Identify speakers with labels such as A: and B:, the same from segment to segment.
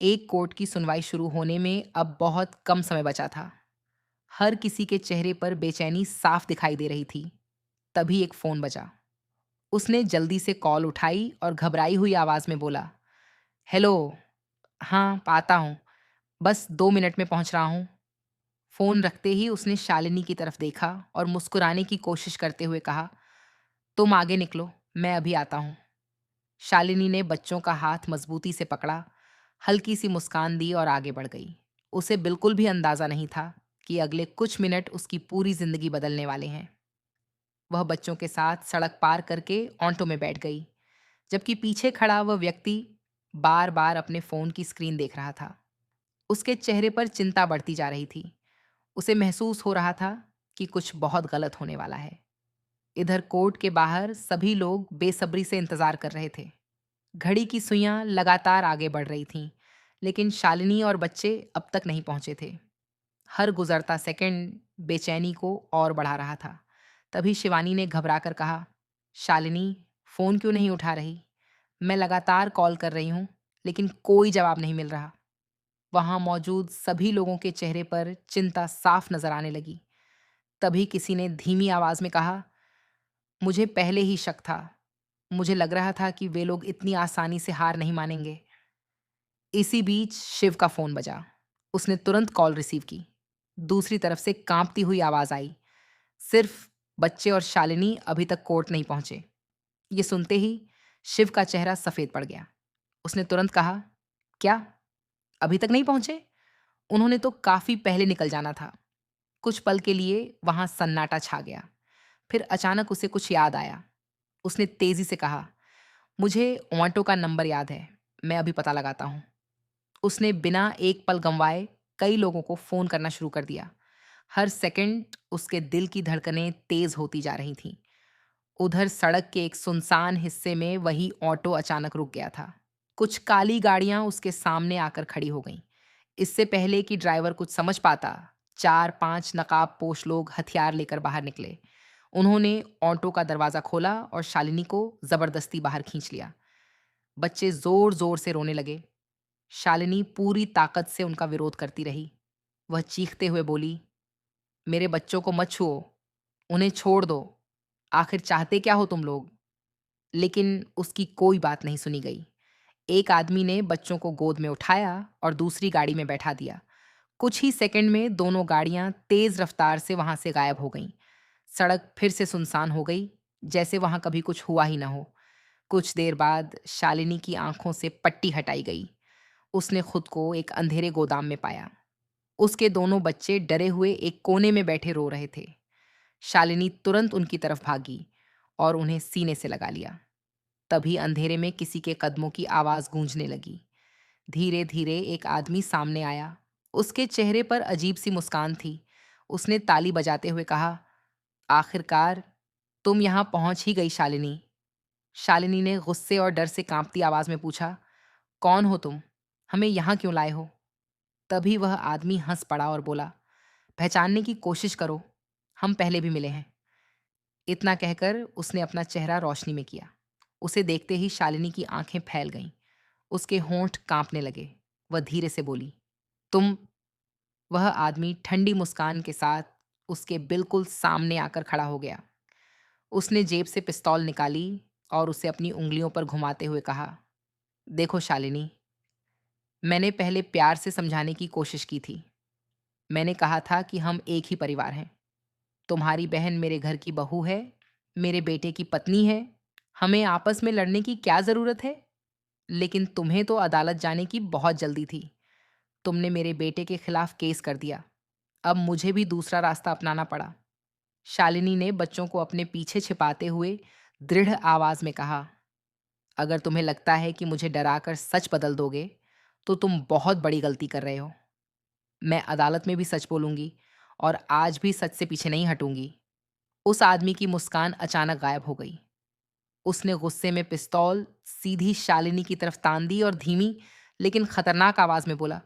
A: एक कोर्ट की सुनवाई शुरू होने में अब बहुत कम समय बचा था। हर किसी के चेहरे पर बेचैनी साफ दिखाई दे रही थी। तभी एक फोन बजा। उसने जल्दी से कॉल उठाई और घबराई हुई आवाज में बोला, हेलो। हाँ, आता हूँ। बस 2 मिनट में पहुंच रहा हूँ। फोन रखते ही उसने शालिनी की तरफ देखा और मुस्कुराने की कोशिश करते हुए कहा, तुम आगे निकलो, मैं अभी आता हूँ। शालिनी ने बच्चों का हाथ मजबूती से पकड़ा, हल्की सी मुस्कान दी और आगे बढ़ गई। उसे बिल्कुल भी अंदाजा नहीं था कि अगले कुछ मिनट उसकी पूरी जिंदगी बदलने वाले हैं। वह बच्चों के साथ सड़क पार करके ऑटो में बैठ गई, जबकि पीछे खड़ा वह व्यक्ति बार बार अपने फोन की स्क्रीन देख रहा था। उसके चेहरे पर चिंता बढ़ती जा रही थी। उसे महसूस हो रहा था कि कुछ बहुत गलत होने वाला है। इधर कोर्ट के बाहर सभी लोग बेसब्री से इंतजार कर रहे थे। घड़ी की सुइयां लगातार आगे बढ़ रही थीं, लेकिन शालिनी और बच्चे अब तक नहीं पहुंचे थे। हर गुजरता सेकंड बेचैनी को और बढ़ा रहा था। तभी शिवानी ने घबराकर कहा, शालिनी, फोन क्यों नहीं उठा रही? मैं लगातार कॉल कर रही हूं, लेकिन कोई जवाब नहीं मिल रहा। वहां मौजूद सभी लोगों के चेहरे पर चिंता साफ नजर आने लगी। तभी किसी ने धीमी आवाज में कहा, मुझे पहले ही शक था। मुझे लग रहा था कि वे लोग इतनी आसानी से हार नहीं मानेंगे। इसी बीच शिव का फोन बजा। उसने तुरंत कॉल रिसीव की। दूसरी तरफ से कांपती हुई आवाज आई, सिर्फ बच्चे और शालिनी अभी तक कोर्ट नहीं पहुंचे। ये सुनते ही शिव का चेहरा सफेद पड़ गया। उसने तुरंत कहा, क्या अभी तक नहीं पहुंचे? उन्होंने तो काफी पहले निकल जाना था। कुछ पल के लिए वहां सन्नाटा छा गया। फिर अचानक उसे कुछ याद आया। उसने तेजी से कहा, मुझे ऑटो का नंबर याद है, मैं अभी पता लगाता हूँ। उसने बिना एक पल गंवाए कई लोगों को फोन करना शुरू कर दिया। हर सेकंड उसके दिल की धड़कनें तेज होती जा रही थीं। उधर सड़क के एक सुनसान हिस्से में वही ऑटो अचानक रुक गया था। कुछ काली गाड़ियां उसके सामने आकर खड़ी हो गईं। इससे पहले कि ड्राइवर कुछ समझ पाता, 4-5 नकाबपोश लोग हथियार लेकर बाहर निकले। उन्होंने ऑटो का दरवाजा खोला और शालिनी को जबरदस्ती बाहर खींच लिया। बच्चे जोर जोर से रोने लगे। शालिनी पूरी ताकत से उनका विरोध करती रही। वह चीखते हुए बोली, मेरे बच्चों को मत छुओ, उन्हें छोड़ दो। आखिर चाहते क्या हो तुम लोग? लेकिन उसकी कोई बात नहीं सुनी गई। एक आदमी ने बच्चों को गोद में उठाया और दूसरी गाड़ी में बैठा दिया। कुछ ही सेकंड में दोनों गाड़ियां तेज रफ्तार से वहां से गायब हो गईं। सड़क फिर से सुनसान हो गई, जैसे वहां कभी कुछ हुआ ही ना हो। कुछ देर बाद शालिनी की आंखों से पट्टी हटाई गई। उसने खुद को एक अंधेरे गोदाम में पाया। उसके दोनों बच्चे डरे हुए एक कोने में बैठे रो रहे थे। शालिनी तुरंत उनकी तरफ भागी और उन्हें सीने से लगा लिया। तभी अंधेरे में किसी के कदमों की आवाज गूंजने लगी। धीरे धीरे एक आदमी सामने आया। उसके चेहरे पर अजीब सी मुस्कान थी। उसने ताली बजाते हुए कहा, आखिरकार तुम यहां पहुंच ही गई शालिनी। शालिनी ने गुस्से और डर से कांपती आवाज में पूछा, कौन हो तुम? हमें यहां क्यों लाए हो? तभी वह आदमी हंस पड़ा और बोला, पहचानने की कोशिश करो, हम पहले भी मिले हैं। इतना कहकर उसने अपना चेहरा रोशनी में किया। उसे देखते ही शालिनी की आंखें फैल गईं। उसके होंठ कांपने लगे। वह धीरे से बोली, तुम? वह आदमी ठंडी मुस्कान के साथ उसके बिल्कुल सामने आकर खड़ा हो गया। उसने जेब से पिस्तौल निकाली और उसे अपनी उंगलियों पर घुमाते हुए कहा, देखो शालिनी, मैंने पहले प्यार से समझाने की कोशिश की थी। मैंने कहा था कि हम एक ही परिवार हैं। तुम्हारी बहन मेरे घर की बहू है, मेरे बेटे की पत्नी है। हमें आपस में लड़ने की क्या ज़रूरत है? लेकिन तुम्हें तो अदालत जाने की बहुत जल्दी थी। तुमने मेरे बेटे के खिलाफ केस कर दिया। अब मुझे भी दूसरा रास्ता अपनाना पड़ा। शालिनी ने बच्चों को अपने पीछे छिपाते हुए दृढ़ आवाज में कहा, अगर तुम्हें लगता है कि मुझे डराकर सच बदल दोगे, तो तुम बहुत बड़ी गलती कर रहे हो। मैं अदालत में भी सच बोलूंगी और आज भी सच से पीछे नहीं हटूंगी। उस आदमी की मुस्कान अचानक गायब हो गई। उसने गुस्से में पिस्तौल सीधी शालिनी की तरफ तान दी और धीमी लेकिन खतरनाक आवाज में बोला,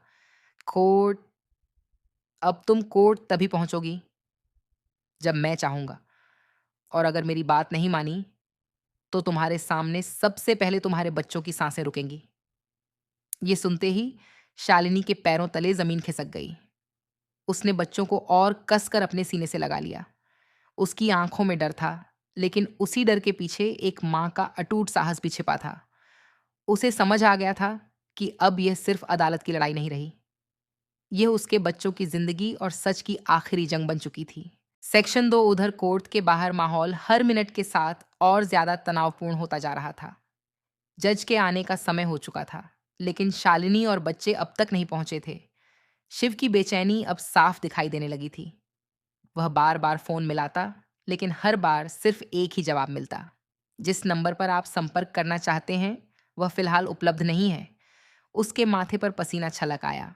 A: कोर्ट, अब तुम कोर्ट तभी पहुंचोगी जब मैं चाहूंगा। और अगर मेरी बात नहीं मानी, तो तुम्हारे सामने सबसे पहले तुम्हारे बच्चों की सांसें रुकेंगी। ये सुनते ही शालिनी के पैरों तले जमीन खिसक गई। उसने बच्चों को और कसकर अपने सीने से लगा लिया। उसकी आंखों में डर था, लेकिन उसी डर के पीछे एक माँ का अटूट साहस भी छिपा था। उसे समझ आ गया था कि अब यह सिर्फ अदालत की लड़ाई नहीं रही, यह उसके बच्चों की जिंदगी और सच की आखिरी जंग बन चुकी थी। सेक्शन 2 उधर कोर्ट के बाहर माहौल हर मिनट के साथ और ज्यादा तनावपूर्ण होता जा रहा था। जज के आने का समय हो चुका था, लेकिन शालिनी और बच्चे अब तक नहीं पहुंचे थे। शिव की बेचैनी अब साफ दिखाई देने लगी थी। वह बार बार फोन मिलाता, लेकिन हर बार सिर्फ एक ही जवाब मिलता। जिस नंबर पर आप संपर्क करना चाहते हैं, वह फिलहाल उपलब्ध नहीं है। उसके माथे पर पसीना छलक आया।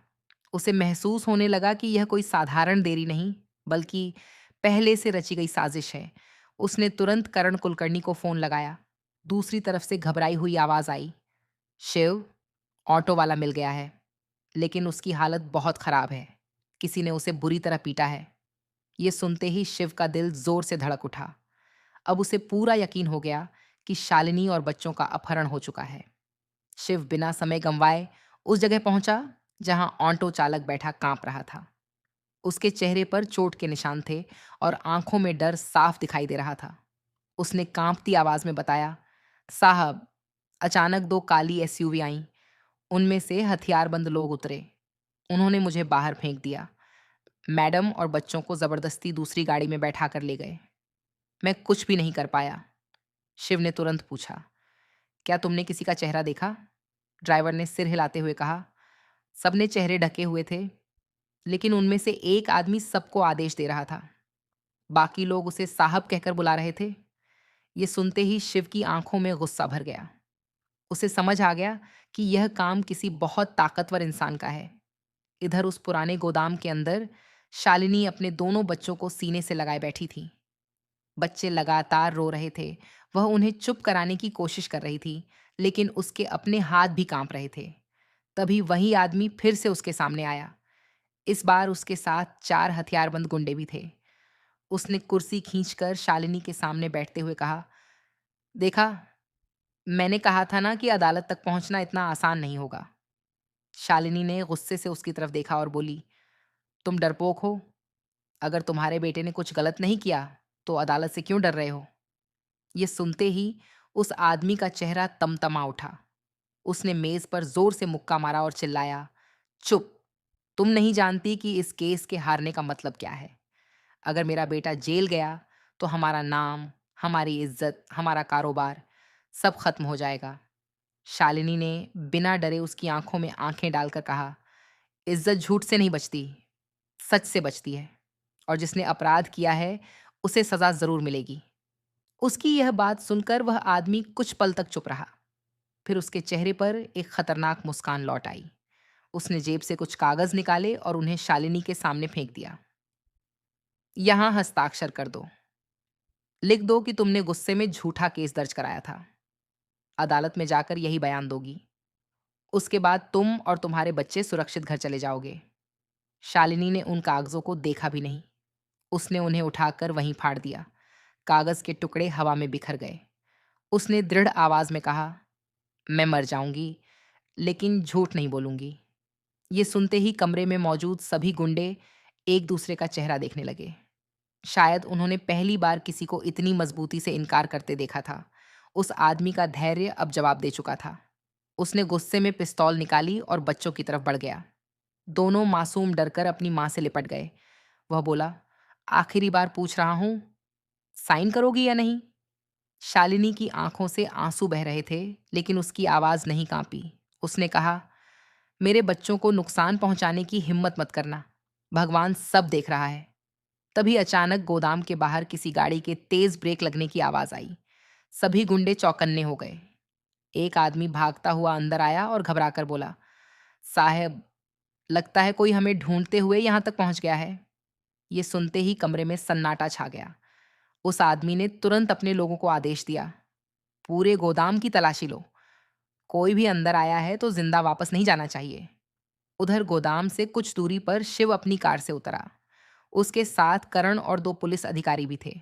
A: उसे महसूस होने लगा कि यह कोई साधारण देरी नहीं, बल्कि पहले से रची गई साजिश है। उसने तुरंत करण कुलकर्णी को फोन लगाया। दूसरी तरफ से घबराई हुई आवाज आई, शिव, ऑटो वाला मिल गया है, लेकिन उसकी हालत बहुत खराब है। किसी ने उसे बुरी तरह पीटा है। ये सुनते ही शिव का दिल जोर से धड़क उठा। अब उसे पूरा यकीन हो गया कि शालिनी और बच्चों का अपहरण हो चुका है। शिव बिना समय गंवाए उस जगह पहुंचा जहां ऑटो चालक बैठा कांप रहा था। उसके चेहरे पर चोट के निशान थे और आंखों में डर साफ दिखाई दे रहा था। उसने कांपती आवाज में बताया, साहब, अचानक 2 काली एसयूवी आईं। उनमें से हथियारबंद लोग उतरे। उन्होंने मुझे बाहर फेंक दिया। मैडम और बच्चों को जबरदस्ती दूसरी गाड़ी में बैठा कर ले गए। मैं कुछ भी नहीं कर पाया। शिव ने तुरंत पूछा, क्या तुमने किसी का चेहरा देखा? ड्राइवर ने सिर हिलाते हुए कहा, सबने चेहरे ढके हुए थे, लेकिन उनमें से एक आदमी सबको आदेश दे रहा था। बाकी लोग उसे साहब कहकर बुला रहे थे। ये सुनते ही शिव की आंखों में गुस्सा भर गया। उसे समझ आ गया कि यह काम किसी बहुत ताकतवर इंसान का है। इधर उस पुराने गोदाम के अंदर शालिनी अपने दोनों बच्चों को सीने से लगाए बैठी थी। बच्चे लगातार रो रहे थे। वह उन्हें चुप कराने की कोशिश कर रही थी, लेकिन उसके अपने हाथ भी कांप रहे थे। तभी वही आदमी फिर से उसके सामने आया। इस बार उसके साथ 4 हथियारबंद गुंडे भी थे। उसने कुर्सी खींचकर शालिनी के सामने बैठते हुए कहा, देखा, मैंने कहा था ना कि अदालत तक पहुंचना इतना आसान नहीं होगा। शालिनी ने गुस्से से उसकी तरफ देखा और बोली, तुम डरपोक हो। अगर तुम्हारे बेटे ने कुछ गलत नहीं किया, तो अदालत से क्यों डर रहे हो? ये सुनते ही उस आदमी का चेहरा तमतमा उठा। उसने मेज पर जोर से मुक्का मारा और चिल्लाया, चुप! तुम नहीं जानती कि इस केस के हारने का मतलब क्या है। अगर मेरा बेटा जेल गया, तो हमारा नाम, हमारी इज्जत, हमारा कारोबार सब खत्म हो जाएगा। शालिनी ने बिना डरे उसकी आंखों में आंखें डालकर कहा, इज्जत झूठ से नहीं बचती, सच से बचती है। और जिसने अपराध किया है, उसे सजा जरूर मिलेगी। उसकी यह बात सुनकर वह आदमी कुछ पल तक चुप रहा। फिर उसके चेहरे पर एक खतरनाक मुस्कान लौट आई। उसने जेब से कुछ कागज निकाले और उन्हें शालिनी के सामने फेंक दिया। यहां हस्ताक्षर कर दो। लिख दो कि तुमने गुस्से में झूठा केस दर्ज कराया था। अदालत में जाकर यही बयान दोगी। उसके बाद तुम और तुम्हारे बच्चे सुरक्षित घर चले जाओगे। शालिनी ने उन कागजों को देखा भी नहीं। उसने उन्हें उठाकर वहीं फाड़ दिया। कागज के टुकड़े हवा में बिखर गए। उसने दृढ़ आवाज में कहा, मैं मर जाऊंगी, लेकिन झूठ नहीं बोलूंगी। ये सुनते ही कमरे में मौजूद सभी गुंडे एक दूसरे का चेहरा देखने लगे। शायद उन्होंने पहली बार किसी को इतनी मजबूती से इनकार करते देखा था। उस आदमी का धैर्य अब जवाब दे चुका था। उसने गुस्से में पिस्तौल निकाली और बच्चों की तरफ बढ़ गया। दोनों मासूम डरकर अपनी मां से लिपट गए। वह बोला, आखिरी बार पूछ रहा हूं, साइन करोगी या नहीं? शालिनी की आंखों से आंसू बह रहे थे, लेकिन उसकी आवाज नहीं कांपी। उसने कहा, मेरे बच्चों को नुकसान पहुंचाने की हिम्मत मत करना। भगवान सब देख रहा है। तभी अचानक गोदाम के बाहर किसी गाड़ी के तेज ब्रेक लगने की आवाज आई। सभी गुंडे चौकन्ने हो गए। एक आदमी भागता हुआ अंदर आया और घबराकर बोला, साहब, लगता है कोई हमें ढूंढते हुए यहां तक पहुंच गया है। ये सुनते ही कमरे में सन्नाटा छा गया। उस आदमी ने तुरंत अपने लोगों को आदेश दिया, पूरे गोदाम की तलाशी लो। कोई भी अंदर आया है तो जिंदा वापस नहीं जाना चाहिए। उधर गोदाम से कुछ दूरी पर शिव अपनी कार से उतरा। उसके साथ करण और 2 पुलिस अधिकारी भी थे।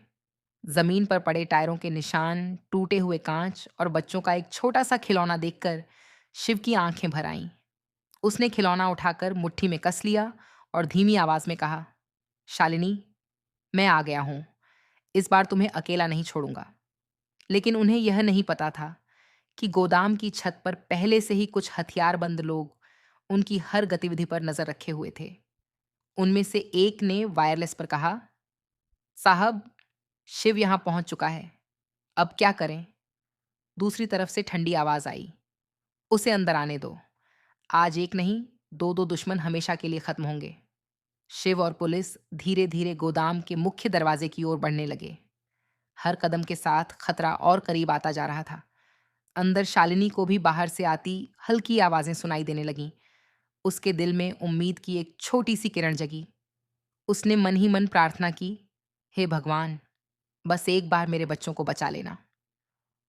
A: जमीन पर पड़े टायरों के निशान, टूटे हुए कांच और बच्चों का एक छोटा सा खिलौना देखकर शिव की आंखें भर आईं। उसने खिलौना उठाकर मुट्ठी में कस लिया और धीमी आवाज में कहा, शालिनी, मैं आ गया हूं। इस बार तुम्हें अकेला नहीं छोड़ूंगा। लेकिन उन्हें यह नहीं पता था कि गोदाम की छत पर पहले से ही कुछ हथियारबंद लोग उनकी हर गतिविधि पर नजर रखे हुए थे। उनमें से एक ने वायरलेस पर कहा, साहब, शिव यहां पहुंच चुका है। अब क्या करें? दूसरी तरफ से ठंडी आवाज आई, उसे अंदर आने दो। आज एक नहीं, दो दो दुश्मन हमेशा के लिए खत्म होंगे। शिव और पुलिस धीरे धीरे गोदाम के मुख्य दरवाजे की ओर बढ़ने लगे। हर कदम के साथ खतरा और करीब आता जा रहा था। अंदर शालिनी को भी बाहर से आती हल्की आवाजें सुनाई देने लगीं। उसके दिल में उम्मीद की एक छोटी सी किरण जगी। उसने मन ही मन प्रार्थना की, हे भगवान, बस एक बार मेरे बच्चों को बचा लेना।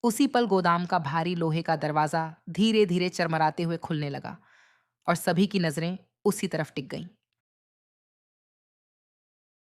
A: उसी पल गोदाम का भारी लोहे का दरवाजा धीरे धीरे चरमराते हुए खुलने लगा और सभी की नजरें उसी तरफ टिक गईं।